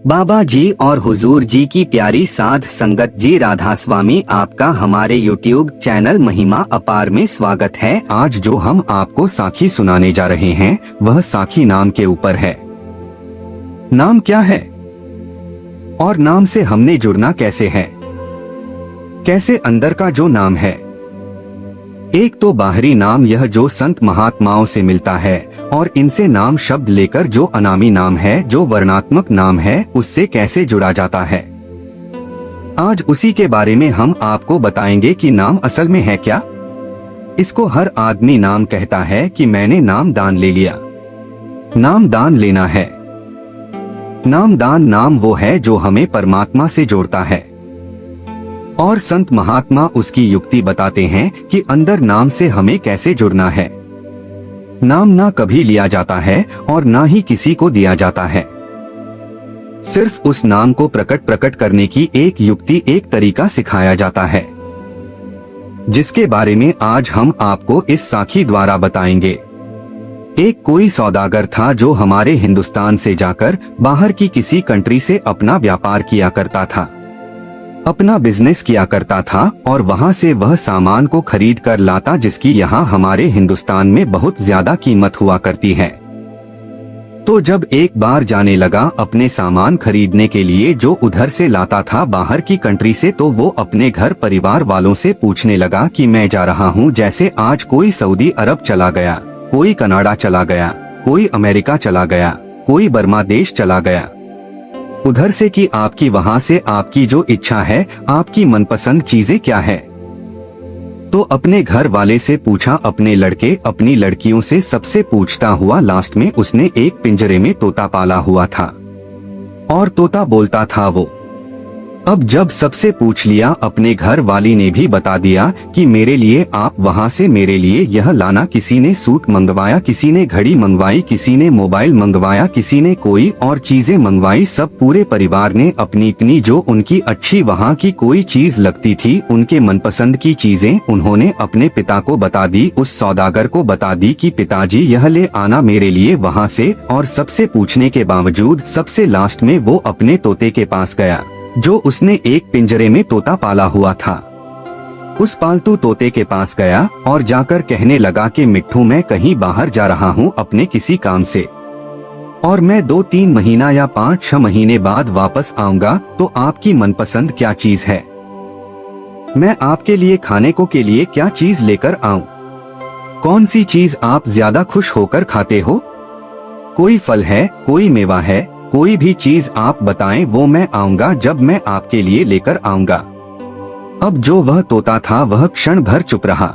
बाबा जी और हुजूर जी की प्यारी साध संगत जी, राधा स्वामी, आपका हमारे YouTube चैनल महिमा अपार में स्वागत है। आज जो हम आपको साखी सुनाने जा रहे हैं वह साखी नाम के ऊपर है। नाम क्या है और नाम से हमने जुड़ना कैसे है? कैसे अंदर का जो नाम है, एक तो बाहरी नाम, यह जो संत महात्माओं से मिलता है, और इनसे नाम शब्द लेकर जो अनामी नाम है, जो वर्णात्मक नाम है, उससे कैसे जुड़ा जाता है। आज उसी के बारे में हम आपको बताएंगे कि नाम असल में है क्या। इसको हर आदमी नाम कहता है कि मैंने नाम दान ले लिया। नाम दान लेना है। नाम दान नाम वो है जो हमें परमात्मा से जोड़ता है, और संत महात्मा उसकी युक्ति बताते हैं कि अंदर नाम से हमें कैसे जुड़ना है। नाम ना कभी लिया जाता है और ना ही किसी को दिया जाता है। सिर्फ उस नाम को प्रकट करने की एक युक्ति, एक तरीका सिखाया जाता है, जिसके बारे में आज हम आपको इस साखी द्वारा बताएंगे। एक कोई सौदागर था जो हमारे हिंदुस्तान से जाकर बाहर की किसी कंट्री से अपना व्यापार किया करता था, अपना बिजनेस किया करता था, और वहां से वह सामान को खरीद कर लाता जिसकी यहाँ हमारे हिंदुस्तान में बहुत ज्यादा कीमत हुआ करती है। तो जब एक बार जाने लगा अपने सामान खरीदने के लिए जो उधर से लाता था बाहर की कंट्री से, तो वो अपने घर परिवार वालों से पूछने लगा कि मैं जा रहा हूँ, जैसे आज कोई सऊदी अरब चला गया, कोई कनाडा चला गया, कोई अमेरिका चला गया, कोई बर्मा देश चला गया, उधर से कि आपकी वहां से आपकी जो इच्छा है, आपकी मनपसंद चीजें क्या है। तो अपने घर वाले से पूछा, अपने लड़के अपनी लड़कियों से सबसे पूछता हुआ लास्ट में उसने एक पिंजरे में तोता पाला हुआ था, और तोता बोलता था वो। अब जब सबसे पूछ लिया, अपने घर वाली ने भी बता दिया कि मेरे लिए आप वहां से मेरे लिए यह लाना। किसी ने सूट मंगवाया, किसी ने घड़ी मंगवाई, किसी ने मोबाइल मंगवाया, किसी ने कोई और चीजें मंगवाई। सब पूरे परिवार ने अपनी अपनी जो उनकी अच्छी वहां की कोई चीज लगती थी, उनके मनपसंद की चीजें उन्होंने अपने पिता को बता दी, उस सौदागर को बता दी कि पिताजी यह ले आना मेरे लिए वहां से। और सबसे पूछने के बावजूद सबसे लास्ट में वो अपने तोते के पास गया जो उसने एक पिंजरे में तोता पाला हुआ था। उस पालतू तोते के पास गया और जाकर कहने लगा कि मिट्ठू, मैं कहीं बाहर जा रहा हूँ अपने किसी काम से, और मैं 2-3 महीना या 5-6 महीने बाद वापस आऊंगा, तो आपकी मनपसंद क्या चीज है, मैं आपके लिए खाने को के लिए क्या चीज लेकर आऊं, कौन सी चीज आप ज्यादा खुश होकर खाते हो, कोई फल है, कोई मेवा है, कोई भी चीज आप बताएं, वो मैं आऊंगा जब मैं आपके लिए लेकर आऊंगा। अब जो वह तोता था वह क्षण भर चुप रहा।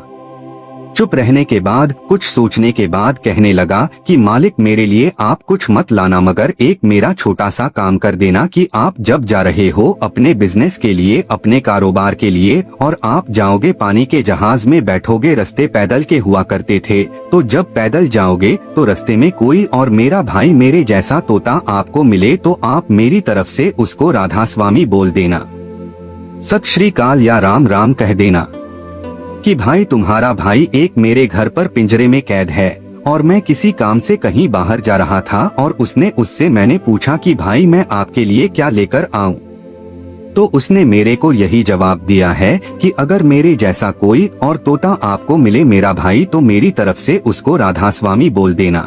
चुप रहने के बाद कुछ सोचने के बाद कहने लगा कि मालिक, मेरे लिए आप कुछ मत लाना, मगर एक मेरा छोटा सा काम कर देना कि आप जब जा रहे हो अपने बिजनेस के लिए, अपने कारोबार के लिए, और आप जाओगे पानी के जहाज में बैठोगे, रास्ते पैदल के हुआ करते थे, तो जब पैदल जाओगे तो रास्ते में कोई और मेरा भाई मेरे जैसा तोता आपको मिले, तो आप मेरी तरफ से उसको राधा स्वामी बोल देना, सत श्री अकाल या राम राम कह देना कि भाई, तुम्हारा भाई एक मेरे घर पर पिंजरे में कैद है और मैं किसी काम से कहीं बाहर जा रहा था, और उससे मैंने पूछा कि भाई मैं आपके लिए क्या लेकर आऊं, तो उसने मेरे को यही जवाब दिया है कि अगर मेरे जैसा कोई और तोता आपको मिले मेरा भाई, तो मेरी तरफ से उसको राधा स्वामी बोल देना,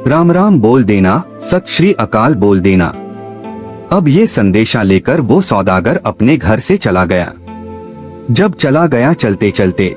राम राम बोल देना, सत श्री अकाल बोल देना। अब ये संदेशा लेकर वो सौदागर अपने घर से चला गया। जब चला गया चलते चलते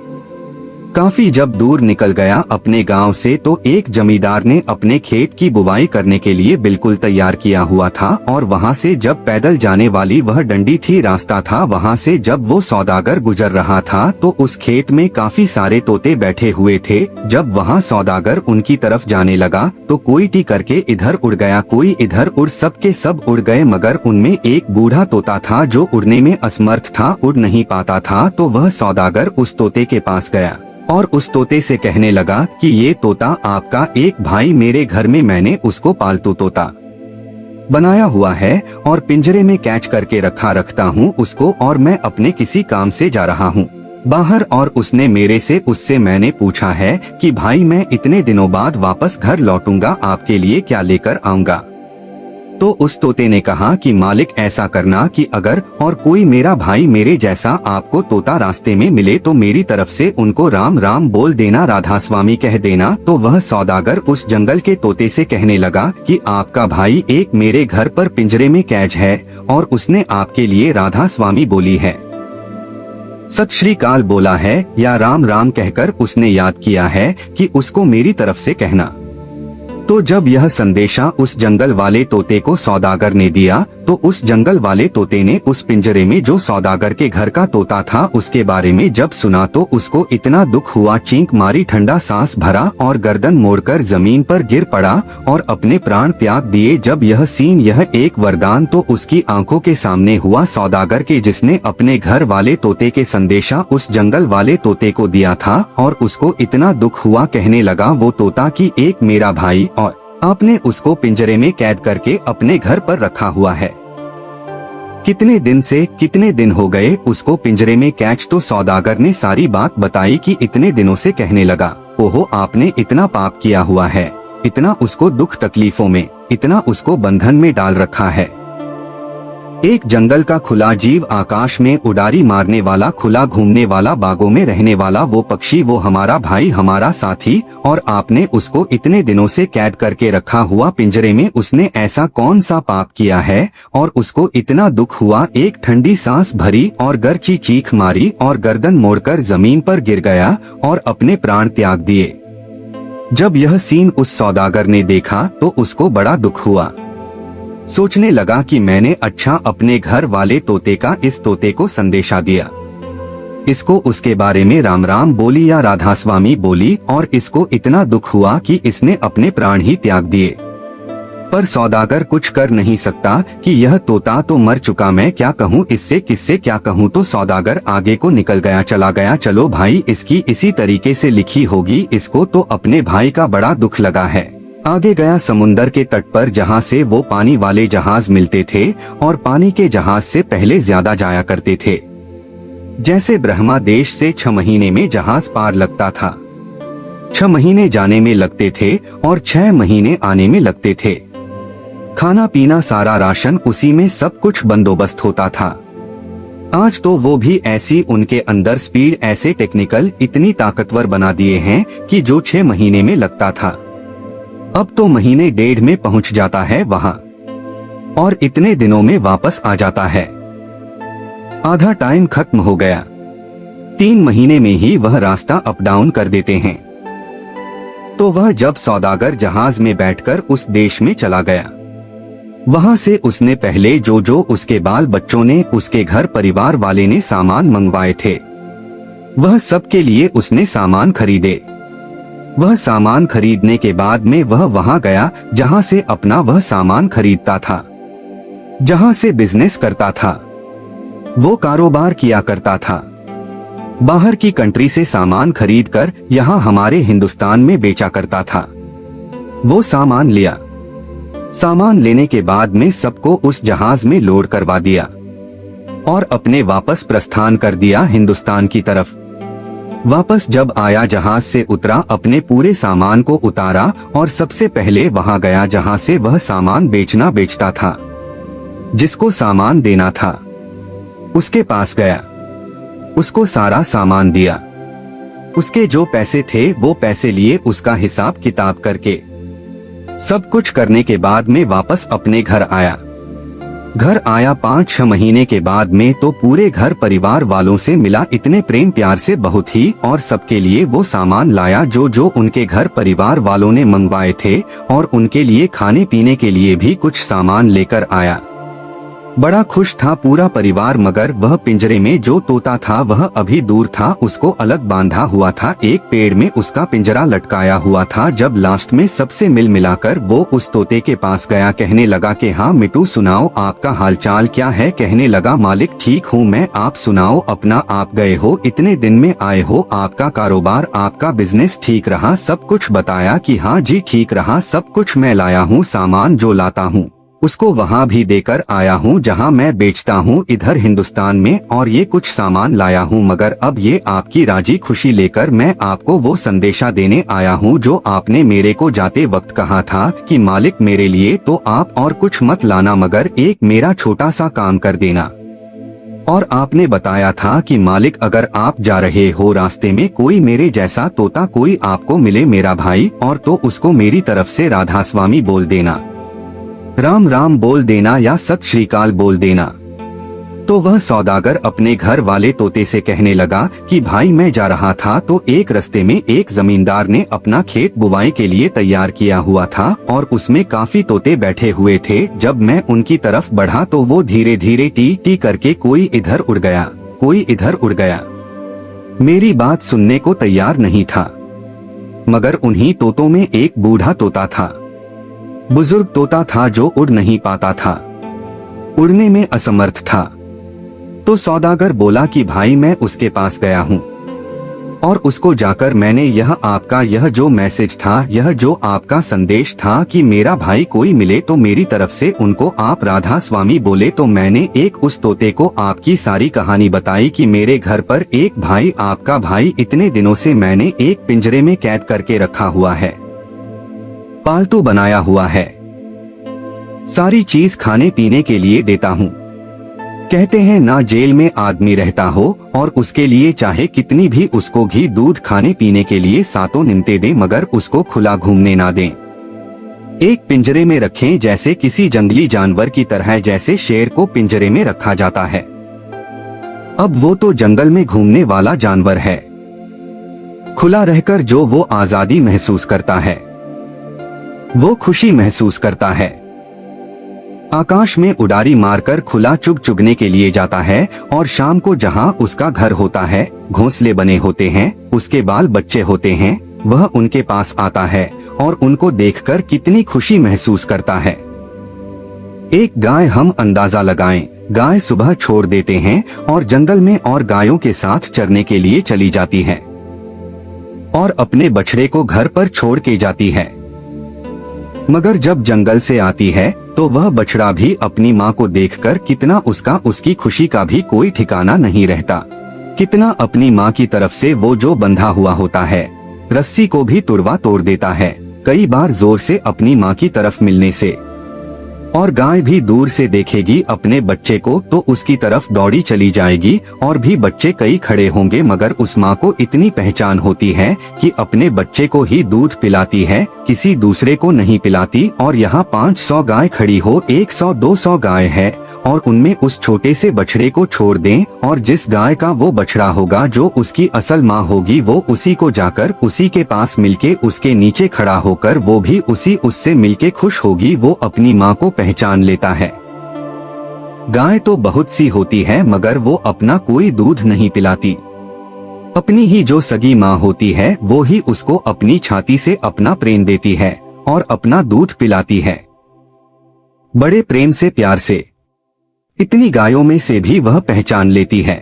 काफी जब दूर निकल गया अपने गांव से, तो एक जमींदार ने अपने खेत की बुवाई करने के लिए बिल्कुल तैयार किया हुआ था, और वहां से जब पैदल जाने वाली वह डंडी थी, रास्ता था, वहां से जब वो सौदागर गुजर रहा था तो उस खेत में काफी सारे तोते बैठे हुए थे। जब वहां सौदागर उनकी तरफ जाने लगा तो कोई टी करके इधर उड़ गया, कोई इधर उड़, सबके सब उड़ गए, मगर उनमें एक बूढ़ा तोता था जो उड़ने में असमर्थ था, उड़ नहीं पाता था। तो वह सौदागर उस तोते के पास गया और उस तोते से कहने लगा कि ये तोता आपका एक भाई मेरे घर में मैंने उसको पालतू तोता बनाया हुआ है और पिंजरे में कैच करके रखता हूँ उसको, और मैं अपने किसी काम से जा रहा हूँ बाहर, और उससे मैंने पूछा है कि भाई मैं इतने दिनों बाद वापस घर लौटूंगा, आपके लिए क्या लेकर आऊंगा। तो उस तोते ने कहा कि मालिक ऐसा करना कि अगर और कोई मेरा भाई मेरे जैसा आपको तोता रास्ते में मिले तो मेरी तरफ से उनको राम राम बोल देना, राधा स्वामी कह देना। तो वह सौदागर उस जंगल के तोते से कहने लगा कि आपका भाई एक मेरे घर पर पिंजरे में कैद है और उसने आपके लिए राधा स्वामी बोली है, सत श्री काल बोला है या राम राम कहकर उसने याद किया है कि उसको मेरी तरफ से कहना। तो जब यह संदेशा उस जंगल वाले तोते को सौदागर ने दिया तो उस जंगल वाले तोते ने उस पिंजरे में जो सौदागर के घर का तोता था उसके बारे में जब सुना तो उसको इतना दुख हुआ, चींक मारी, ठंडा सांस भरा और गर्दन मोड़कर जमीन पर गिर पड़ा और अपने प्राण त्याग दिए। जब यह सीन, यह एक वरदान तो उसकी आंखों के सामने हुआ सौदागर के, जिसने अपने घर वाले तोते के संदेशा उस जंगल वाले तोते को दिया था और उसको इतना दुख हुआ, कहने लगा वो तोता कि एक मेरा भाई और आपने उसको पिंजरे में कैद करके अपने घर पर रखा हुआ है। कितने दिन हो गए उसको पिंजरे में कैद। तो सौदागर ने सारी बात बताई कि इतने दिनों से। कहने लगा ओहो, आपने इतना पाप किया हुआ है, इतना उसको दुख तकलीफों में, इतना उसको बंधन में डाल रखा है। एक जंगल का खुला जीव, आकाश में उड़ारी मारने वाला, खुला घूमने वाला, बागों में रहने वाला वो पक्षी, वो हमारा भाई, हमारा साथी, और आपने उसको इतने दिनों से कैद करके रखा हुआ पिंजरे में। उसने ऐसा कौन सा पाप किया है और उसको इतना दुख हुआ? एक ठंडी सांस भरी और गर्ची चीख मारी और गर्दन मोड़कर जमीन पर गिर गया और अपने प्राण त्याग दिए। जब यह सीन उस सौदागर ने देखा तो उसको बड़ा दुख हुआ। सोचने लगा कि मैंने अच्छा अपने घर वाले तोते का इस तोते को संदेशा दिया, इसको उसके बारे में राम राम बोली या राधा स्वामी बोली और इसको इतना दुख हुआ कि इसने अपने प्राण ही त्याग दिए। पर सौदागर कुछ कर नहीं सकता कि यह तोता तो मर चुका, मैं क्या कहूँ इससे, किससे क्या कहूँ। तो सौदागर आगे को निकल गया, चला गया। चलो भाई, इसकी इसी तरीके से लिखी होगी। इसको तो अपने भाई का बड़ा दुख लगा है। आगे गया समुंदर के तट पर, जहाँ से वो पानी वाले जहाज मिलते थे और पानी के जहाज से पहले ज्यादा जाया करते थे। जैसे ब्रह्मा देश से 6 महीने में जहाज पार लगता था, 6 महीने जाने में लगते थे और 6 महीने आने में लगते थे। खाना पीना सारा राशन उसी में सब कुछ बंदोबस्त होता था। आज तो वो भी ऐसी उनके अंदर स्पीड, ऐसे टेक्निकल इतनी ताकतवर बना दिए हैं कि जो 6 महीने में लगता था अब तो महीने डेढ़ में पहुंच जाता है वहां और इतने दिनों में वापस आ जाता है। आधा टाइम खत्म हो गया, 3 महीने में ही वह रास्ता अप डाउन कर देते हैं। तो वह जब सौदागर जहाज में बैठकर उस देश में चला गया, वहां से उसने पहले जो उसके बाल बच्चों ने, उसके घर परिवार वाले ने सामान मंगवाए थे, वह सब के लिए उसने सामान खरीदे। वह सामान खरीदने के बाद में वह वहां गया जहां से अपना वह सामान खरीदता था, जहां से बिजनेस करता था, वो कारोबार किया करता था। बाहर की कंट्री से सामान खरीदकर यहाँ हमारे हिंदुस्तान में बेचा करता था। वो सामान लिया, सामान लेने के बाद में सबको उस जहाज में लोड करवा दिया और अपने वापस प्रस्थान कर दिया हिंदुस्तान की तरफ। वापस जब आया, जहाज से उतरा, अपने पूरे सामान को उतारा और सबसे पहले वहां गया जहां से वह सामान बेचता था। जिसको सामान देना था उसके पास गया, उसको सारा सामान दिया, उसके जो पैसे थे वो पैसे लिए, उसका हिसाब किताब करके सब कुछ करने के बाद में वापस अपने घर आया। 5-6 महीने के बाद में तो पूरे घर परिवार वालों से मिला, इतने प्रेम प्यार से बहुत ही, और सबके लिए वो सामान लाया जो उनके घर परिवार वालों ने मंगवाए थे और उनके लिए खाने पीने के लिए भी कुछ सामान लेकर आया। बड़ा खुश था पूरा परिवार, मगर वह पिंजरे में जो तोता था वह अभी दूर था, उसको अलग बांधा हुआ था, एक पेड़ में उसका पिंजरा लटकाया हुआ था। जब लास्ट में सबसे मिल मिलाकर वो उस तोते के पास गया, कहने लगा कि हाँ मिट्टू सुनाओ आपका हालचाल क्या है। कहने लगा मालिक ठीक हूँ मैं, आप सुनाओ अपना, आप गए हो इतने दिन में आए हो, आपका कारोबार आपका बिजनेस ठीक रहा? सब कुछ बताया कि हाँ जी ठीक रहा सब कुछ, मैं लाया हूँ सामान जो लाता हूँ उसको वहाँ भी देकर आया हूँ जहाँ मैं बेचता हूँ इधर हिंदुस्तान में, और ये कुछ सामान लाया हूँ, मगर अब ये आपकी राजी खुशी लेकर मैं आपको वो संदेशा देने आया हूँ जो आपने मेरे को जाते वक्त कहा था कि मालिक मेरे लिए तो आप और कुछ मत लाना मगर एक मेरा छोटा सा काम कर देना। और आपने बताया था कि मालिक अगर आप जा रहे हो रास्ते में कोई मेरे जैसा तोता कोई आपको मिले मेरा भाई, और तो उसको मेरी तरफ से राधा स्वामी बोल देना, राम राम बोल देना या सत श्री अकाल बोल देना। तो वह सौदागर अपने घर वाले तोते से कहने लगा कि भाई मैं जा रहा था तो एक रास्ते में एक जमींदार ने अपना खेत बुवाई के लिए तैयार किया हुआ था और उसमें काफी तोते बैठे हुए थे। जब मैं उनकी तरफ बढ़ा तो वो धीरे धीरे टी टी करके कोई इधर उड़ गया, कोई इधर उड़ गया। मेरी बात सुनने को तैयार नहीं था, मगर उन्हीं तोतों में एक बूढ़ा तोता था, बुजुर्ग तोता था जो उड़ नहीं पाता था, उड़ने में असमर्थ था। तो सौदागर बोला कि भाई मैं उसके पास गया हूँ और उसको जाकर मैंने यह जो मैसेज था, यह जो आपका संदेश था कि मेरा भाई कोई मिले तो मेरी तरफ से उनको आप राधा स्वामी बोले, तो मैंने एक उस तोते को आपकी सारी कहानी बताई कि मेरे घर पर एक भाई, आपका भाई इतने दिनों से मैंने एक पिंजरे में कैद करके रखा हुआ है, पालतू बनाया हुआ है, सारी चीज खाने पीने के लिए देता हूँ। कहते हैं ना जेल में आदमी रहता हो और उसके लिए चाहे कितनी भी उसको घी दूध खाने पीने के लिए सातों निमते दें मगर उसको खुला घूमने ना दें, एक पिंजरे में रखें जैसे किसी जंगली जानवर की तरह, जैसे शेर को पिंजरे में रखा जाता है। अब वो तो जंगल में घूमने वाला जानवर है, खुला रहकर जो वो आजादी महसूस करता है, वो खुशी महसूस करता है, आकाश में उड़ारी मारकर खुला चुग चुगने के लिए जाता है और शाम को जहां उसका घर होता है, घोंसले बने होते हैं, उसके बाल बच्चे होते हैं, वह उनके पास आता है और उनको देखकर कितनी खुशी महसूस करता है। एक गाय हम अंदाजा लगाएं, गाय सुबह छोड़ देते हैं और जंगल में और गायों के साथ चरने के लिए चली जाती है और अपने बछड़े को घर पर छोड़ के जाती है, मगर जब जंगल से आती है तो वह बछड़ा भी अपनी माँ को देखकर कितना उसकी खुशी का भी कोई ठिकाना नहीं रहता, कितना अपनी माँ की तरफ से वो जो बंधा हुआ होता है रस्सी को भी तुड़वा तोड़ देता है, कई बार जोर से अपनी माँ की तरफ मिलने से। और गाय भी दूर से देखेगी अपने बच्चे को तो उसकी तरफ दौड़ी चली जाएगी और भी बच्चे कई खड़े होंगे, मगर उस माँ को इतनी पहचान होती है कि अपने बच्चे को ही दूध पिलाती है, किसी दूसरे को नहीं पिलाती। और यहाँ 500 गाय खड़ी हो, 100-200 गाय है और उनमें उस छोटे से बछड़े को छोड़ दें और जिस गाय का वो बछड़ा होगा जो उसकी असल माँ होगी वो उसी को जाकर उसी के पास मिलके उसके नीचे खड़ा होकर वो भी उससे मिलके खुश होगी, वो अपनी माँ को पहचान लेता है। गाय तो बहुत सी होती है मगर वो अपना कोई दूध नहीं पिलाती, अपनी ही जो सगी माँ होती है वो ही उसको अपनी छाती से अपना प्रेम देती है और अपना दूध पिलाती है, बड़े प्रेम से प्यार से। इतनी गायों में से भी वह पहचान लेती है।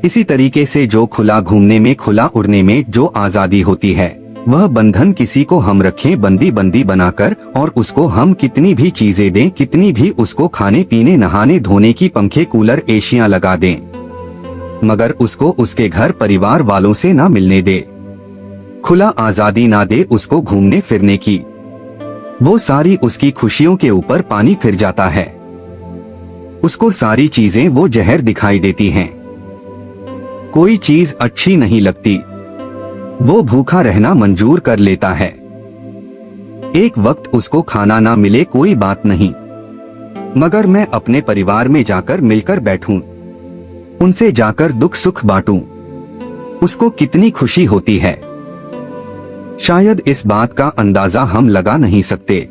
इसी तरीके से जो खुला घूमने में, खुला उड़ने में जो आजादी होती है, वह बंधन किसी को हम रखें बंदी बंदी बनाकर और उसको हम कितनी भी चीजें दें, कितनी भी उसको खाने पीने नहाने धोने की पंखे कूलर एशियां लगा दें, मगर उसको उसके घर परिवार वालों से ना मिलने दे, खुला आजादी ना दे उसको घूमने फिरने की, वो सारी उसकी खुशियों के ऊपर पानी फिर जाता है। उसको सारी चीजें वो जहर दिखाई देती हैं, कोई चीज अच्छी नहीं लगती, वो भूखा रहना मंजूर कर लेता है। एक वक्त उसको खाना ना मिले कोई बात नहीं, मगर मैं अपने परिवार में जाकर मिलकर बैठूं, उनसे जाकर दुख सुख बांटूं, उसको कितनी खुशी होती है। शायद इस बात का अंदाजा हम लगा नहीं सकते।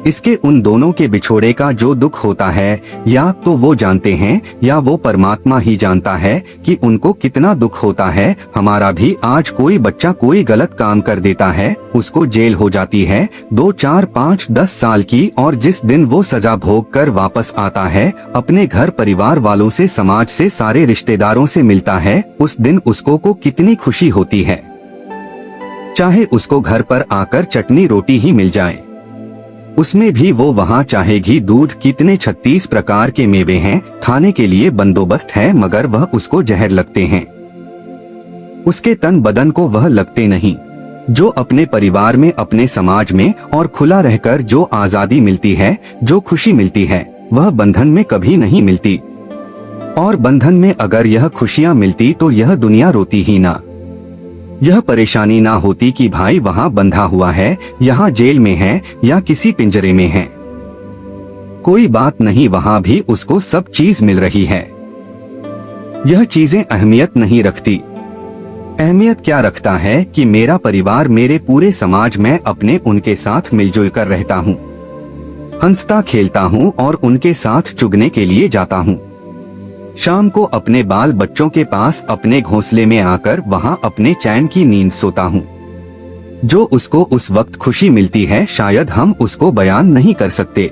इसके उन दोनों के बिछोड़े का जो दुख होता है, या तो वो जानते हैं या वो परमात्मा ही जानता है कि उनको कितना दुख होता है। हमारा भी आज कोई बच्चा कोई गलत काम कर देता है, उसको जेल हो जाती है 2, 4, 5, 10 साल की, और जिस दिन वो सजा भोग कर वापस आता है, अपने घर परिवार वालों से, समाज से, सारे रिश्तेदारों से मिलता है, उस दिन उसको कितनी खुशी होती है। चाहे उसको घर पर आकर चटनी रोटी ही मिल जाए, उसमें भी वो वहाँ चाहेगी दूध कितने 36 प्रकार के मेवे हैं, खाने के लिए बंदोबस्त है, मगर वह उसको जहर लगते हैं। उसके तन बदन को वह लगते नहीं। जो अपने परिवार में, अपने समाज में और खुला रहकर जो आजादी मिलती है, जो खुशी मिलती है, वह बंधन में कभी नहीं मिलती। और बंधन में अगर यह खुशियाँ मिलती तो यह दुनिया रोती ही ना। यह परेशानी ना होती कि भाई वहाँ बंधा हुआ है, यहाँ जेल में है या किसी पिंजरे में है। कोई बात नहीं, वहाँ भी उसको सब चीज मिल रही है। यह चीजें अहमियत नहीं रखती। अहमियत क्या रखता है कि मेरा परिवार, मेरे पूरे समाज में अपने उनके साथ मिलजुल कर रहता हूँ, हंसता खेलता हूँ और उनके साथ चुगने के लिए जाता हूँ। शाम को अपने बाल बच्चों के पास अपने घोंसले में आकर वहाँ अपने चैन की नींद सोता हूँ। जो उसको उस वक्त खुशी मिलती है शायद हम उसको बयान नहीं कर सकते।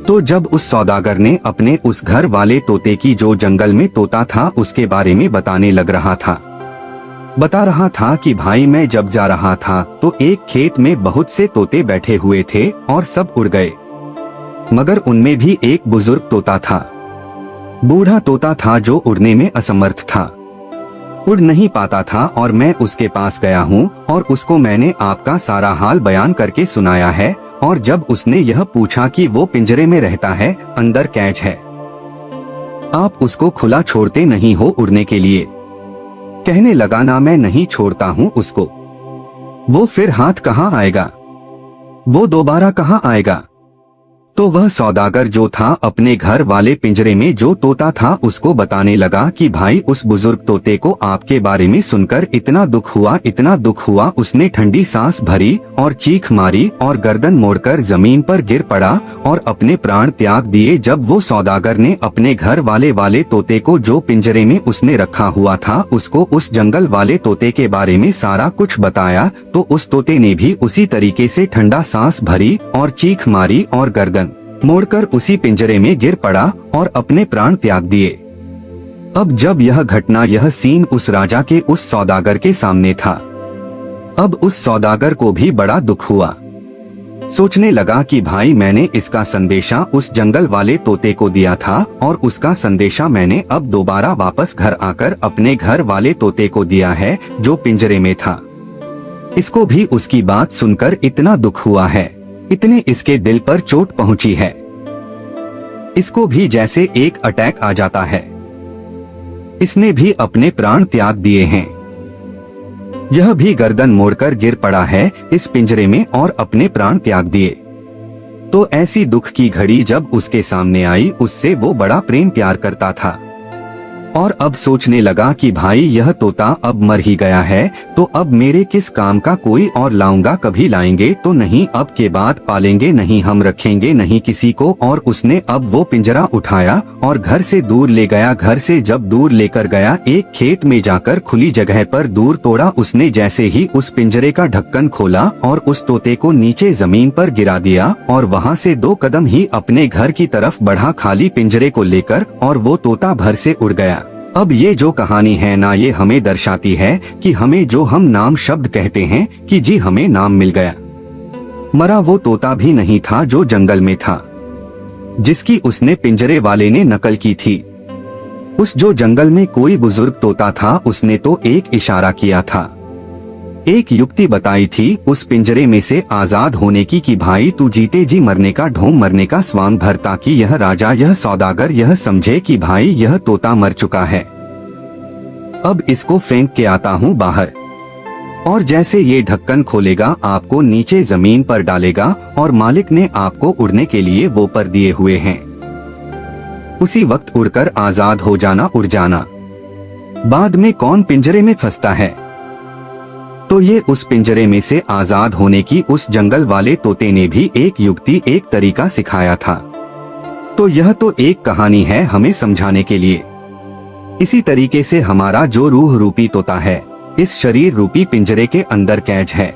तो जब उस सौदागर ने अपने उस घर वाले तोते की, जो जंगल में तोता था, उसके बारे में बताने लग रहा था, बता रहा था कि भाई मैं जब जा रहा था तो एक खेत में बहुत से तोते बैठे हुए थे और सब उड़ गए, मगर उनमें भी एक बुजुर्ग तोता था, बूढ़ा तोता था जो उड़ने में असमर्थ था, उड़ नहीं पाता था। और मैं उसके पास गया हूँ और उसको मैंने आपका सारा हाल बयान करके सुनाया है। और जब उसने यह पूछा कि वो पिंजरे में रहता है, अंदर कैद है, आप उसको खुला छोड़ते नहीं हो उड़ने के लिए, कहने लगा ना मैं नहीं छोड़ता हूँ उसको। वो फिर हाथ कहाँ आएगा, वो दोबारा कहाँ आएगा। तो वह सौदागर जो था अपने घर वाले पिंजरे में जो तोता था उसको बताने लगा कि भाई उस बुजुर्ग तोते को आपके बारे में सुनकर इतना दुख हुआ, इतना दुख हुआ, उसने ठंडी सांस भरी और चीख मारी और गर्दन मोड़कर जमीन पर गिर पड़ा और अपने प्राण त्याग दिए। जब वो सौदागर ने अपने घर वाले तोते को, जो पिंजरे में उसने रखा हुआ था, उसको उस जंगल वाले तोते के बारे में सारा कुछ बताया, तो उस तोते ने भी उसी तरीके से ठंडा सांस भरी और चीख मारी और गर्दन मोड़कर उसी पिंजरे में गिर पड़ा और अपने प्राण त्याग दिए। अब जब यह घटना, यह सीन उस राजा के उस सौदागर के सामने था, अब उस सौदागर को भी बड़ा दुख हुआ। सोचने लगा कि भाई मैंने इसका संदेशा उस जंगल वाले तोते को दिया था और उसका संदेशा मैंने अब दोबारा वापस घर आकर अपने घर वाले तोते को दिया है जो पिंजरे में था। इसको भी उसकी बात सुनकर इतना दुख हुआ है, इतने इसके दिल पर चोट पहुंची है, इसको भी जैसे एक अटैक आ जाता है। इसने भी अपने प्राण त्याग दिए हैं। यह भी गर्दन मोड़कर गिर पड़ा है इस पिंजरे में और अपने प्राण त्याग दिए। तो ऐसी दुख की घड़ी जब उसके सामने आई, उससे वो बड़ा प्रेम प्यार करता था और अब सोचने लगा कि भाई यह तोता अब मर ही गया है, तो अब मेरे किस काम का कोई और लाऊंगा, कभी लाएंगे तो नहीं, अब के बाद पालेंगे नहीं, हम रखेंगे नहीं किसी को। और उसने अब वो पिंजरा उठाया और घर से दूर ले गया। घर से जब दूर लेकर गया, एक खेत में जाकर खुली जगह पर दूर तोड़ा। उसने जैसे ही उस पिंजरे का ढक्कन खोला और उस तोते को नीचे जमीन पर गिरा दिया और वहाँ से 2 कदम ही अपने घर की तरफ बढ़ा खाली पिंजरे को लेकर, और वो तोता भर से उड़ गया। अब ये जो कहानी है ना, ये हमें दर्शाती है कि हमें जो हम नाम शब्द कहते हैं कि जी हमें नाम मिल गया। मरा वो तोता भी नहीं था जो जंगल में था, जिसकी उसने पिंजरे वाले ने नकल की थी। उस जो जंगल में कोई बुजुर्ग तोता था, उसने तो एक इशारा किया था, एक युक्ति बताई थी उस पिंजरे में से आजाद होने की कि भाई तू जीते जी मरने का ढोंग, मरने का स्वांग भर, ताकि यह राजा, यह सौदागर यह समझे कि भाई यह तोता मर चुका है। अब इसको फेंक के आता हूँ बाहर, और जैसे ये ढक्कन खोलेगा आपको नीचे जमीन पर डालेगा और मालिक ने आपको उड़ने के लिए वो पर दिए हुए हैं, उसी वक्त उड़कर आजाद हो जाना, उड़ जाना। बाद में कौन पिंजरे में फंसता है। तो ये उस पिंजरे में से आजाद होने की उस जंगल वाले तोते ने भी एक युक्ति, एक तरीका सिखाया था। तो यह तो एक कहानी है हमें समझाने के लिए। इसी तरीके से हमारा जो रूह रूपी तोता है, इस शरीर रूपी पिंजरे के अंदर कैद है,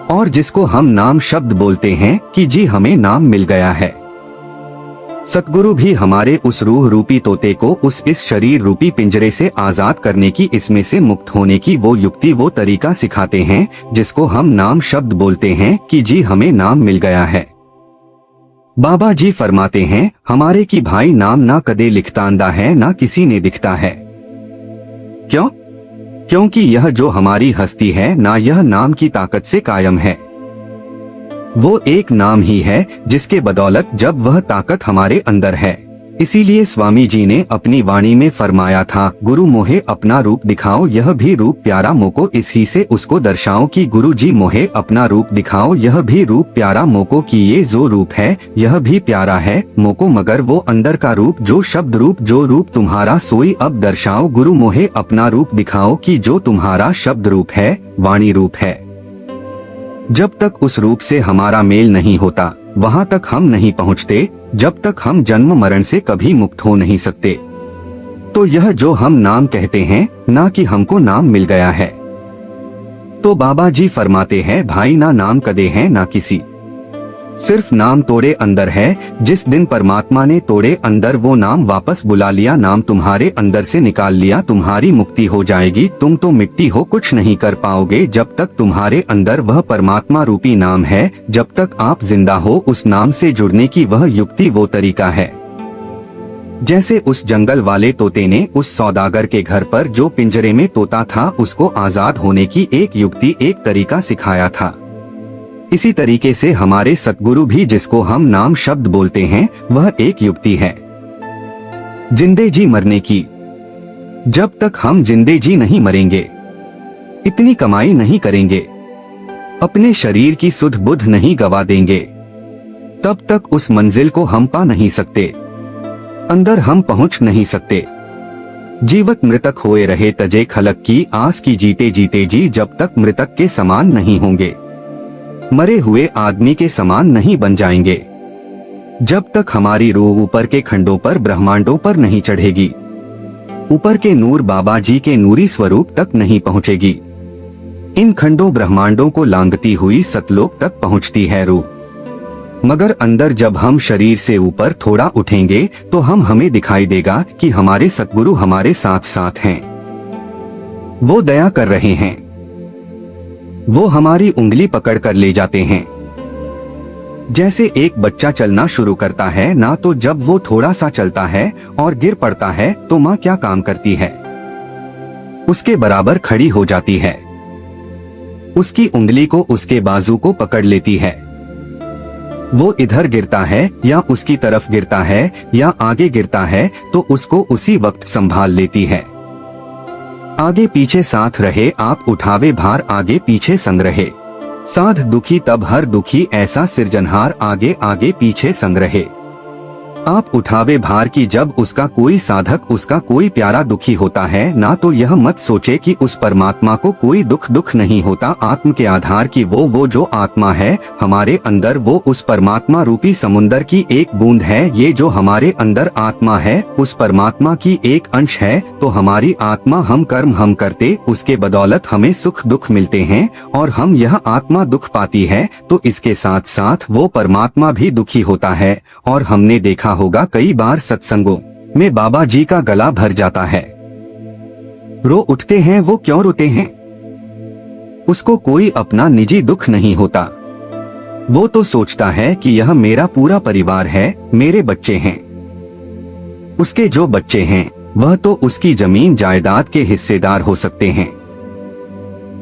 और जिसको हम नाम शब्द बोलते हैं कि जी हमें नाम मिल गया है। सतगुरु भी हमारे उस रूह रूपी तोते को इस शरीर रूपी पिंजरे से आजाद करने की, इसमें से मुक्त होने की वो युक्ति, वो तरीका सिखाते हैं जिसको हम नाम शब्द बोलते हैं कि जी हमें नाम मिल गया है। बाबा जी फरमाते हैं हमारे कि भाई नाम ना कदे लिखतांदा है ना किसी ने दिखता है। क्यों? क्योंकि यह जो हमारी हस्ती है ना, यह नाम की ताकत से कायम है। वो एक नाम ही है जिसके बदौलत जब वह ताकत हमारे अंदर है। इसीलिए स्वामी जी ने अपनी वाणी में फरमाया था, गुरु मोहे अपना रूप दिखाओ, यह भी रूप प्यारा मोको इसी से उसको दर्शाओ। कि गुरु जी मोहे अपना रूप दिखाओ, यह भी रूप प्यारा मोको, कि ये जो रूप है यह भी प्यारा है मोको, मगर वो अंदर का रूप जो शब्द रूप, जो रूप तुम्हारा सोई अब दर्शाओ। गुरु मोहे अपना रूप दिखाओ कि जो तुम्हारा शब्द रूप है, वाणी रूप है। जब तक उस रूप से हमारा मेल नहीं होता वहाँ तक हम नहीं पहुँचते, जब तक हम जन्म मरण से कभी मुक्त हो नहीं सकते। तो यह जो हम नाम कहते हैं ना, कि हमको नाम मिल गया है। तो बाबा जी फरमाते हैं भाई ना नाम कदे हैं ना किसी, सिर्फ नाम तोड़े अंदर है। जिस दिन परमात्मा ने तोड़े अंदर वो नाम वापस बुला लिया, नाम तुम्हारे अंदर से निकाल लिया, तुम्हारी मुक्ति हो जाएगी। तुम तो मिट्टी हो, कुछ नहीं कर पाओगे जब तक तुम्हारे अंदर वह परमात्मा रूपी नाम है। जब तक आप जिंदा हो उस नाम से जुड़ने की वह युक्ति, वो तरीका है। जैसे उस जंगल वाले तोते ने उस सौदागर के घर पर जो पिंजरे में तोता था उसको आजाद होने की एक युक्ति, एक तरीका सिखाया था। इसी तरीके से हमारे सतगुरु भी, जिसको हम नाम शब्द बोलते हैं, वह एक युक्ति है जिंदे जी मरने की। जब तक हम जिंदे जी नहीं मरेंगे, इतनी कमाई नहीं करेंगे, अपने शरीर की सुध बुध नहीं गवा देंगे, तब तक उस मंजिल को हम पा नहीं सकते, अंदर हम पहुंच नहीं सकते। जीवत मृतक होए रहे तजे खलक की आस की, जीते जीते जी जब तक मृतक के समान नहीं होंगे, मरे हुए आदमी के समान नहीं बन जाएंगे। जब तक हमारी रूह ऊपर के खंडों पर, ब्रह्मांडों पर नहीं चढ़ेगी, ऊपर के नूर बाबा जी के नूरी स्वरूप तक नहीं पहुंचेगी, इन खंडों ब्रह्मांडों को लांघती हुई सतलोक तक पहुंचती है रूह। मगर अंदर जब हम शरीर से ऊपर थोड़ा उठेंगे तो हमें दिखाई देगा कि हमारे सतगुरु हमारे साथ साथ हैं। वो दया कर रहे हैं, वो हमारी उंगली पकड़ कर ले जाते हैं। जैसे एक बच्चा चलना शुरू करता है ना, तो जब वो थोड़ा सा चलता है और गिर पड़ता है तो माँ क्या काम करती है, उसके बराबर खड़ी हो जाती है, उसकी उंगली को, उसके बाजू को पकड़ लेती है। वो इधर गिरता है या उसकी तरफ गिरता है या आगे गिरता है तो उसको उसी वक्त संभाल लेती है। आगे पीछे साथ रहे, आप उठावे भार, आगे पीछे संग रहे। साध दुखी तब हर दुखी, ऐसा सिरजनहार, आगे आगे पीछे संग रहे। आप उठावे भार की जब उसका कोई साधक, उसका कोई प्यारा दुखी होता है ना, तो यह मत सोचे कि उस परमात्मा को कोई दुख नहीं होता। आत्म के आधार की वो जो आत्मा है हमारे अंदर, वो उस परमात्मा रूपी समुन्दर की एक बूंद है। ये जो हमारे अंदर आत्मा है उस परमात्मा की एक अंश है। तो हमारी आत्मा, हम कर्म हम करते, उसके बदौलत हमें सुख दुख मिलते हैं और हम यह आत्मा दुख पाती है तो इसके साथ साथ वो परमात्मा भी दुखी होता है। और हमने देखा होगा कई बार सत्संगों में बाबा जी का गला भर जाता है, रो उठते हैं। वो क्यों रोते हैं? उसको कोई अपना निजी दुख नहीं होता। वो तो सोचता है कि यह मेरा पूरा परिवार है, मेरे बच्चे हैं। उसके जो बच्चे हैं वह तो उसकी जमीन जायदाद के हिस्सेदार हो सकते हैं,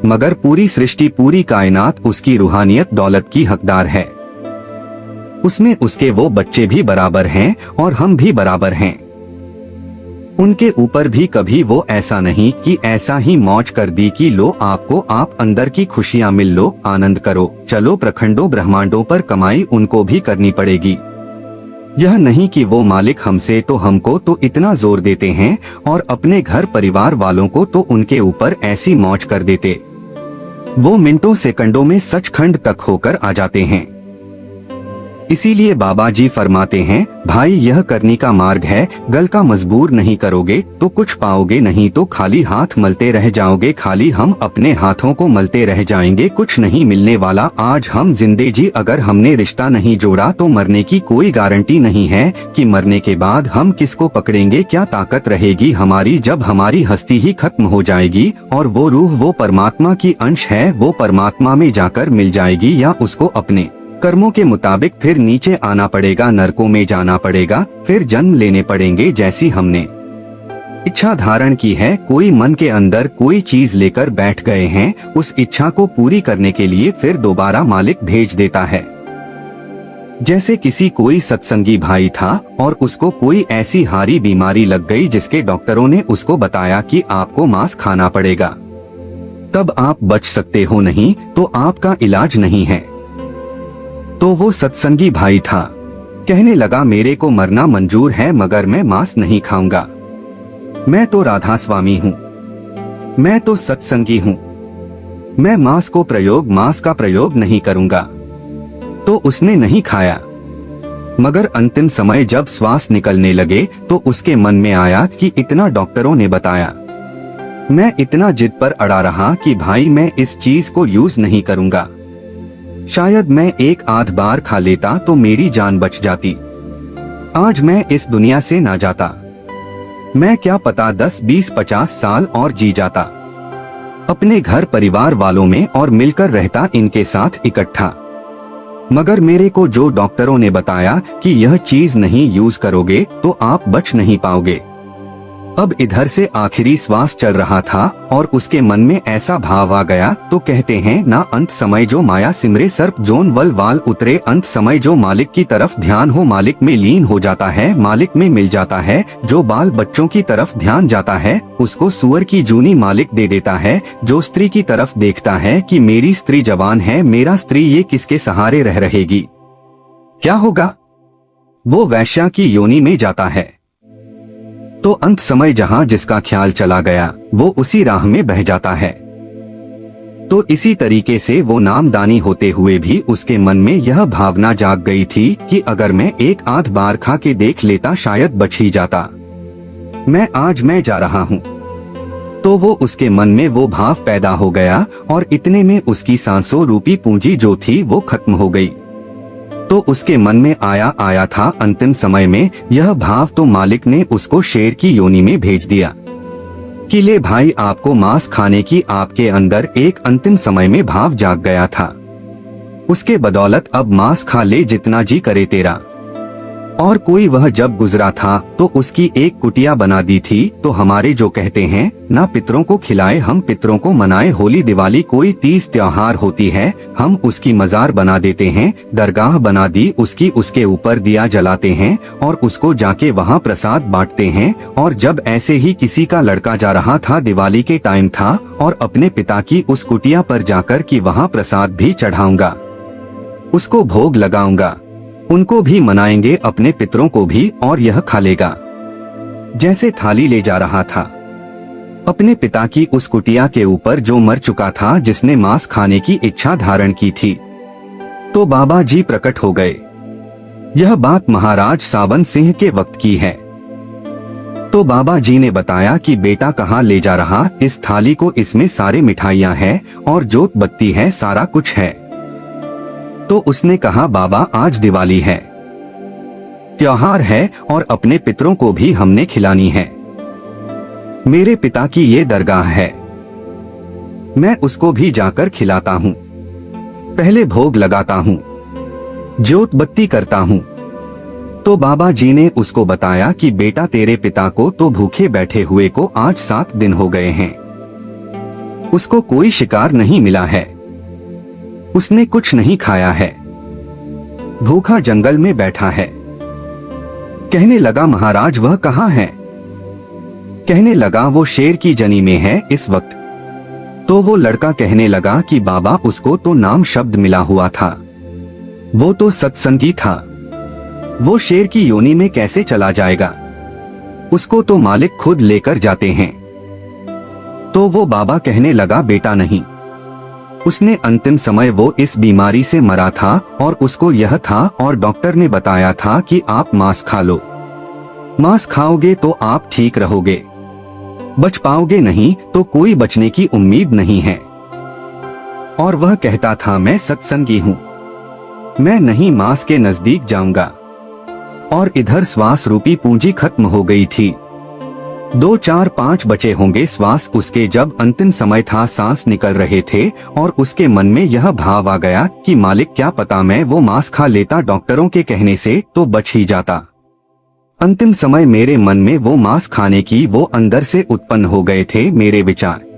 मगर पूरी सृष्टि, पूरी कायनात उसकी रूहानियत दौलत की हकदार है। उसमें उसके वो बच्चे भी बराबर हैं और हम भी बराबर हैं। उनके ऊपर भी कभी वो ऐसा नहीं कि ऐसा ही मौज कर दी कि लो आपको, आप अंदर की खुशियां मिल लो, आनंद करो, चलो प्रखंडों ब्रह्मांडों पर कमाई उनको भी करनी पड़ेगी। यह नहीं कि वो मालिक हमसे तो हमको तो इतना जोर देते हैं और अपने घर परिवार वालों को तो उनके ऊपर ऐसी मौज कर देते, वो मिनटों सेकंडों में सचखंड तक होकर आ जाते हैं। इसीलिए बाबा जी फरमाते हैं, भाई यह करनी का मार्ग है, गल का मजबूर नहीं करोगे तो कुछ पाओगे नहीं, तो खाली हाथ मलते रह जाओगे, खाली हम अपने हाथों को मलते रह जाएंगे, कुछ नहीं मिलने वाला। आज हम जिंदे जी, अगर हमने रिश्ता नहीं जोड़ा तो मरने की कोई गारंटी नहीं है कि मरने के बाद हम किसको पकड़ेंगे, क्या ताकत रहेगी हमारी जब हमारी हस्ती ही खत्म हो जाएगी और वो रूह, वो परमात्मा की अंश है, वो परमात्मा में जाकर मिल जाएगी, या उसको अपने कर्मों के मुताबिक फिर नीचे आना पड़ेगा, नरकों में जाना पड़ेगा, फिर जन्म लेने पड़ेंगे। जैसी हमने इच्छा धारण की है, कोई मन के अंदर कोई चीज लेकर बैठ गए हैं, उस इच्छा को पूरी करने के लिए फिर दोबारा मालिक भेज देता है। जैसे किसी कोई सत्संगी भाई था और उसको कोई ऐसी हारी बीमारी लग गई जिसके डॉक्टरों ने उसको बताया कि आपको मांस खाना पड़ेगा, तब आप बच सकते हो, नहीं तो आपका इलाज नहीं है। तो वो सत्संगी भाई था, कहने लगा मेरे को मरना मंजूर है मगर मैं मांस नहीं खाऊंगा, मैं तो राधा स्वामी हूँ, मैं तो सत्संगी हूँ, मैं मांस का प्रयोग नहीं करूंगा। तो उसने नहीं खाया, मगर अंतिम समय जब श्वास निकलने लगे तो उसके मन में आया कि इतना डॉक्टरों ने बताया, मैं इतना जिद पर अड़ा रहा कि भाई मैं इस चीज को यूज नहीं करूंगा, शायद मैं एक आध बार खा लेता तो मेरी जान बच जाती, आज मैं इस दुनिया से ना जाता, मैं क्या पता 10, 20, 50 साल और जी जाता, अपने घर परिवार वालों में और मिलकर रहता इनके साथ इकट्ठा। मगर मेरे को जो डॉक्टरों ने बताया कि यह चीज नहीं यूज करोगे तो आप बच नहीं पाओगे। अब इधर से आखिरी श्वास चल रहा था और उसके मन में ऐसा भाव आ गया, तो कहते हैं ना, अंत समय जो माया सिमरे सर्प जोन वल वाल उतरे, अंत समय जो मालिक की तरफ ध्यान हो मालिक में लीन हो जाता है, मालिक में मिल जाता है, जो बाल बच्चों की तरफ ध्यान जाता है उसको सुअर की जूनी मालिक दे देता है, जो स्त्री की तरफ देखता है कि मेरी स्त्री जवान है, मेरा स्त्री ये किसके सहारे रह रहेगी, क्या होगा, वो वैश्या की योनि में जाता है। तो अंत समय जहां जिसका ख्याल चला गया वो उसी राह में बह जाता है। तो इसी तरीके से वो नामदानी होते हुए भी उसके मन में यह भावना जाग गई थी कि अगर मैं एक आध बार खा के देख लेता शायद बच ही जाता, मैं जा रहा हूँ। तो वो उसके मन में वो भाव पैदा हो गया और इतने में उसकी सांसों रूपी पूंजी जो थी वो खत्म हो गई। तो उसके मन में आया था अंतिम समय में यह भाव, तो मालिक ने उसको शेर की योनि में भेज दिया कि ले भाई आपको मांस खाने की आपके अंदर एक अंतिम समय में भाव जाग गया था, उसके बदौलत अब मांस खा ले जितना जी करे तेरा। और कोई वह जब गुजरा था तो उसकी एक कुटिया बना दी थी। तो हमारे जो कहते हैं ना पितरों को खिलाए हम पितरों को मनाए, होली दिवाली कोई तीज त्योहार होती है हम उसकी मजार बना देते हैं, दरगाह बना दी उसकी, उसके ऊपर दिया जलाते हैं और उसको जाके वहाँ प्रसाद बांटते हैं। और जब ऐसे ही किसी का लड़का जा रहा था, दिवाली के टाइम था, और अपने पिता की उस कुटिया पर जाकर कि वहाँ प्रसाद भी चढ़ाऊंगा, उसको भोग लगाऊंगा, उनको भी मनाएंगे अपने पितरों को भी, और यह खा लेगा। जैसे थाली ले जा रहा था अपने पिता की उस कुटिया के ऊपर जो मर चुका था, जिसने मांस खाने की इच्छा धारण की थी। तो बाबा जी प्रकट हो गए। यह बात महाराज सावन सिंह के वक्त की है। तो बाबा जी ने बताया कि बेटा कहाँ ले जा रहा, इस थाली को, इसमें सारे मिठाइयाँ हैं और जोत बत्ती है, सारा कुछ है। तो उसने कहा बाबा आज दिवाली है, त्योहार है और अपने पितरों को भी हमने खिलानी है, मेरे पिता की ये दरगाह है, मैं उसको भी जाकर खिलाता हूँ, पहले भोग लगाता हूँ, ज्योत बत्ती करता हूँ। तो बाबा जी ने उसको बताया कि बेटा तेरे पिता को तो भूखे बैठे हुए को आज 7 दिन हो गए हैं, उसको कोई शिकार नहीं मिला है, उसने कुछ नहीं खाया है, भूखा जंगल में बैठा है। कहने लगा महाराज वह कहाँ है? कहने लगा वो शेर की जनी में है इस वक्त। तो वो लड़का कहने लगा कि बाबा उसको तो नाम शब्द मिला हुआ था, वो तो सत्संगी था, वो शेर की योनि में कैसे चला जाएगा, उसको तो मालिक खुद लेकर जाते हैं। तो वो बाबा कहने लगा बेटा नहीं, उसने अंतिम समय वो इस बीमारी से मरा था और उसको यह था और डॉक्टर ने बताया था कि आप मांस खा लो, मांस खाओगे तो आप ठीक रहोगे, बच पाओगे नहीं तो कोई बचने की उम्मीद नहीं है। और वह कहता था मैं सत्संगी हूँ, मैं नहीं मांस के नजदीक जाऊंगा। और इधर श्वास रूपी पूंजी खत्म हो गई थी। 2 4 5 बचे होंगे श्वास उसके जब अंतिम समय था, सांस निकल रहे थे और उसके मन में यह भाव आ गया कि मालिक क्या पता मैं वो मांस खा लेता डॉक्टरों के कहने से तो बच ही जाता। अंतिम समय मेरे मन में वो मांस खाने की वो अंदर से उत्पन्न हो गए थे मेरे विचार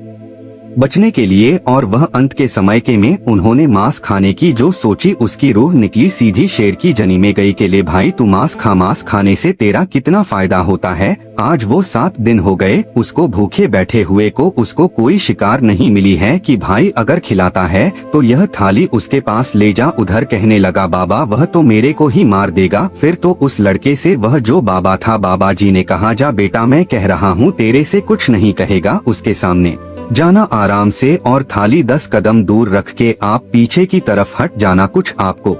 बचने के लिए, और वह अंत के समय के में उन्होंने मांस खाने की जो सोची उसकी रूह निकली सीधी शेर की जनी में गई के ले भाई तू मांस खा, मांस खाने से तेरा कितना फायदा होता है। आज वो 7 दिन हो गए उसको भूखे बैठे हुए को, उसको कोई शिकार नहीं मिली है कि भाई अगर खिलाता है तो यह थाली उसके पास ले जा। उधर कहने लगा बाबा वह तो मेरे को ही मार देगा। फिर तो उस लड़के से वह जो बाबा था, बाबा जी ने कहा जा बेटा मैं कह रहा हूँ तेरे से कुछ नहीं कहेगा, उसके सामने जाना आराम से और थाली 10 कदम दूर रख के आप पीछे की तरफ हट जाना, कुछ आपको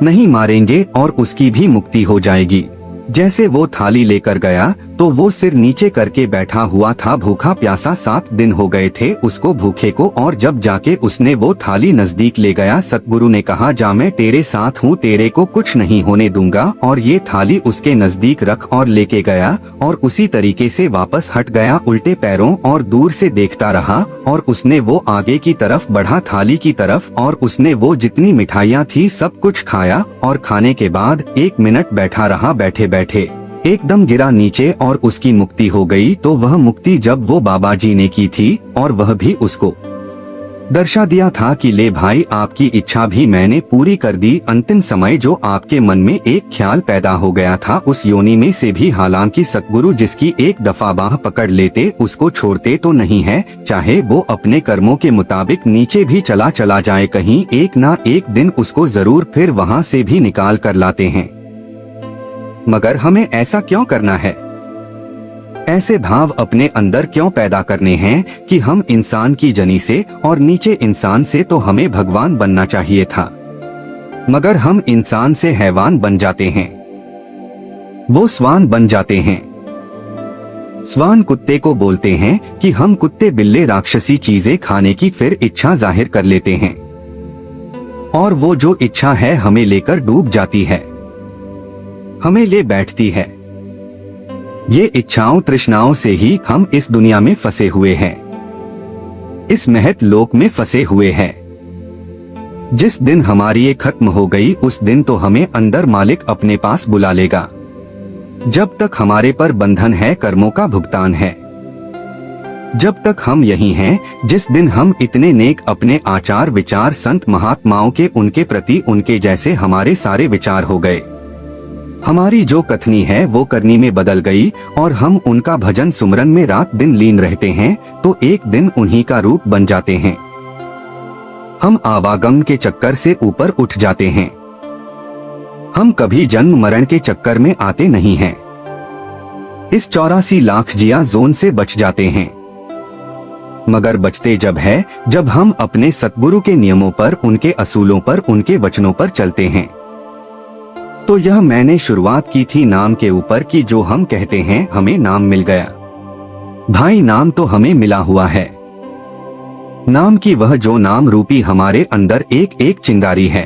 नहीं मारेंगे और उसकी भी मुक्ति हो जाएगी। जैसे वो थाली लेकर गया तो वो सिर नीचे करके बैठा हुआ था, भूखा प्यासा 7 दिन हो गए थे उसको भूखे को। और जब जाके उसने वो थाली नजदीक ले गया, सतगुरु ने कहा जा मैं तेरे साथ हूँ, तेरे को कुछ नहीं होने दूंगा। और ये थाली उसके नजदीक रख और लेके गया और उसी तरीके से वापस हट गया उल्टे पैरों और दूर से देखता रहा। और उसने वो आगे की तरफ बढ़ा थाली की तरफ और उसने वो जितनी मिठाइयाँ थी सब कुछ खाया। और खाने के बाद 1 मिनट बैठा रहा, बैठे बैठे एकदम गिरा नीचे और उसकी मुक्ति हो गई। तो वह मुक्ति जब वो बाबा जी ने की थी और वह भी उसको दर्शा दिया था कि ले भाई आपकी इच्छा भी मैंने पूरी कर दी। अंतिम समय जो आपके मन में एक ख्याल पैदा हो गया था उस योनि में से भी, हालांकि सतगुरु जिसकी एक दफा बाह पकड़ लेते उसको छोड़ते तो नहीं है, चाहे वो अपने कर्मों के मुताबिक नीचे भी चला जाए, कहीं एक ना एक दिन उसको जरूर फिर वहाँ से भी निकाल कर लाते हैं। मगर हमें ऐसा क्यों करना है? ऐसे भाव अपने अंदर क्यों पैदा करने हैं कि हम इंसान की जनी से और नीचे इंसान से तो हमें भगवान बनना चाहिए था, मगर हम इंसान से हैवान बन जाते हैं, वो स्वान बन जाते हैं। स्वान कुत्ते को बोलते हैं कि हम कुत्ते बिल्ले राक्षसी चीजें खाने की फिर इच्छा जाहिर कर लेते हैं और वो जो इच्छा है हमें लेकर डूब जाती है, हमें ले बैठती है। ये इच्छाओं तृष्णाओं से ही हम इस दुनिया में फंसे हुए हैं, इस महत लोक में फंसे हुए हैं। जिस दिन हमारी ये खत्म हो गई उस दिन तो हमें अंदर मालिक अपने पास बुला लेगा। जब तक हमारे पर बंधन है कर्मों का भुगतान है, जब तक हम यही हैं, जिस दिन हम इतने नेक अपने आचार विचार संत महात्माओं के उनके प्रति उनके जैसे हमारे सारे विचार हो गए, हमारी जो कथनी है वो करनी में बदल गई और हम उनका भजन सुमरन में रात दिन लीन रहते हैं, तो एक दिन उन्हीं का रूप बन जाते हैं। हम आवागम के चक्कर से ऊपर उठ जाते हैं, हम कभी जन्म मरण के चक्कर में आते नहीं हैं, इस 84 लाख जिया जोन से बच जाते हैं। मगर बचते जब है जब हम अपने सतगुरु के नियमों पर, उनके असूलों पर, उनके वचनों पर चलते हैं। तो यह मैंने शुरुआत की थी नाम के ऊपर कि जो हम कहते हैं हमें नाम मिल गया। भाई नाम तो हमें मिला हुआ है, नाम की वह जो नाम रूपी हमारे अंदर एक एक चिंगारी है,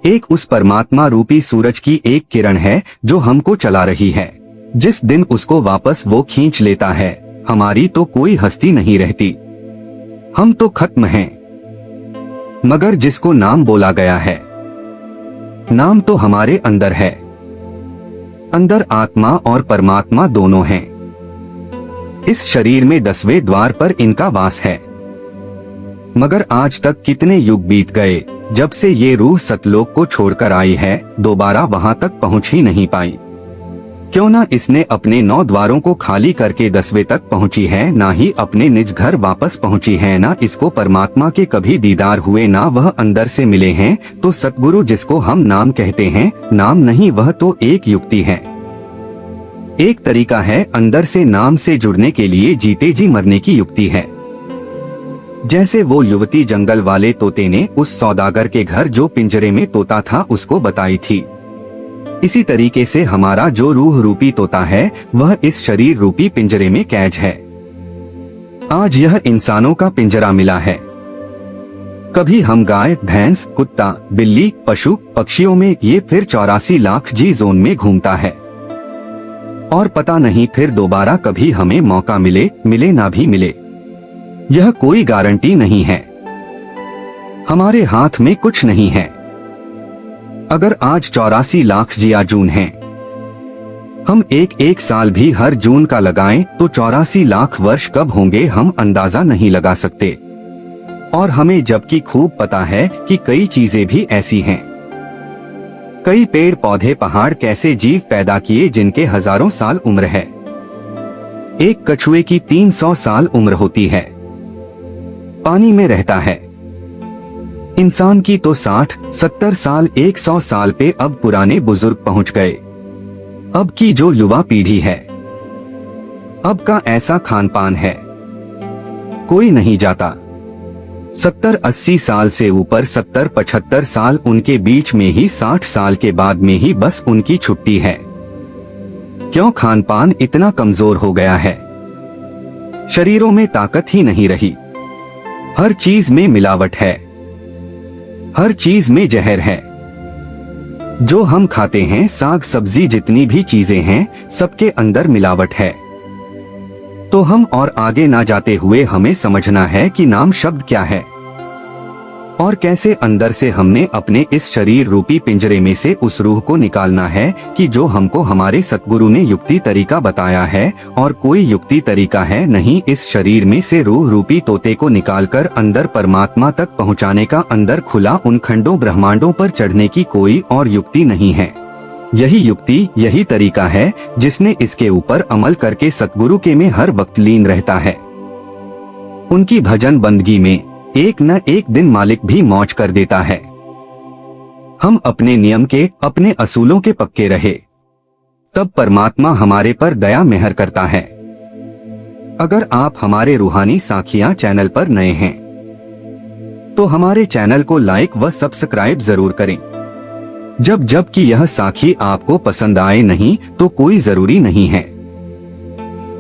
एक उस परमात्मा रूपी सूरज की एक किरण है जो हमको चला रही है। जिस दिन उसको वापस वो खींच लेता है हमारी तो कोई हस्ती नहीं रहती, हम तो खत्म हैं। मगर जिसको नाम बोला गया है, नाम तो हमारे अंदर है, अंदर आत्मा और परमात्मा दोनों हैं। इस शरीर में 10वें द्वार पर इनका वास है। मगर आज तक कितने युग बीत गए जब से ये रूह सतलोक को छोड़कर आई है, दोबारा वहां तक पहुंच ही नहीं पाई। क्यों ना इसने अपने 9 द्वारों को खाली करके 10वें तक पहुंची है, ना ही अपने निज घर वापस पहुंची है, ना इसको परमात्मा के कभी दीदार हुए, ना वह अंदर से मिले हैं। तो सतगुरु जिसको हम नाम कहते हैं, नाम नहीं वह तो एक युक्ति है, एक तरीका है अंदर से नाम से जुड़ने के लिए, जीते जी मरने की युक्ति है। जैसे वो युवती जंगल वाले तोते ने उस सौदागर के घर जो पिंजरे में तोता था उसको बताई थी। इसी तरीके से हमारा जो रूह रूपी तोता है वह इस शरीर रूपी पिंजरे में कैद है। आज यह इंसानों का पिंजरा मिला है। कभी हम गाय, भैंस, कुत्ता, बिल्ली, पशु पक्षियों में, ये फिर 84 लाख जी जोन में घूमता है और पता नहीं फिर दोबारा कभी हमें मौका मिले ना भी मिले, यह कोई गारंटी नहीं है। हमारे हाथ में कुछ नहीं है। अगर आज 84 लाख जिया जून हैं, हम एक साल भी हर जून का लगाएं तो 84 लाख वर्ष कब होंगे हम अंदाजा नहीं लगा सकते। और हमें जबकि खूब पता है कि कई चीजें भी ऐसी हैं। कई पेड़ पौधे पहाड़ कैसे जीव पैदा किए जिनके हजारों साल उम्र है। एक कछुए की 300 साल उम्र होती है, पानी में रहता है। इंसान की तो 60, 70 साल, 100 साल पे अब पुराने बुजुर्ग पहुंच गए। अब की जो युवा पीढ़ी है, अब का ऐसा खान पान है, कोई नहीं जाता। 70-80 साल से ऊपर 70-75 साल, उनके बीच में ही 60 साल के बाद में ही बस उनकी छुट्टी है। क्यों? खान पान इतना कमजोर हो गया है, शरीरों में ताकत ही नहीं रही। हर चीज में मिलावट है, हर चीज में जहर है। जो हम खाते हैं, साग सब्जी जितनी भी चीजें हैं, सबके अंदर मिलावट है। तो हम और आगे ना जाते हुए हमें समझना है कि नाम शब्द क्या है और कैसे अंदर से हमने अपने इस शरीर रूपी पिंजरे में से उस रूह को निकालना है कि जो हमको हमारे सतगुरु ने युक्ति तरीका बताया है। और कोई युक्ति तरीका है नहीं इस शरीर में से रूह रूपी तोते को निकालकर अंदर परमात्मा तक पहुंचाने का। अंदर खुला उन खंडों ब्रह्मांडों पर चढ़ने की कोई और युक्ति नहीं है। यही युक्ति, यही तरीका है जिसने इसके ऊपर अमल करके सतगुरु के में हर वक्त लीन रहता है। उनकी भजन बंदगी में एक न एक दिन मालिक भी मौज कर देता है। हम अपने नियम के, अपने असूलों के पक्के रहे, तब परमात्मा हमारे पर दया मेहर करता है। अगर आप हमारे रूहानी साखियां चैनल पर नए हैं तो हमारे चैनल को लाइक व सब्सक्राइब जरूर करें। जब कि यह साखी आपको पसंद आए नहीं तो कोई जरूरी नहीं है।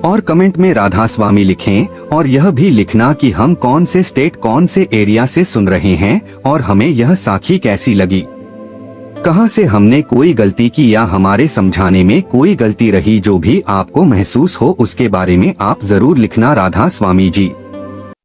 और कमेंट में राधा स्वामी लिखें और यह भी लिखना कि हम कौन से स्टेट, कौन से एरिया से सुन रहे हैं और हमें यह साखी कैसी लगी, कहां से हमने कोई गलती की या हमारे समझाने में कोई गलती रही। जो भी आपको महसूस हो उसके बारे में आप जरूर लिखना। राधा स्वामी जी।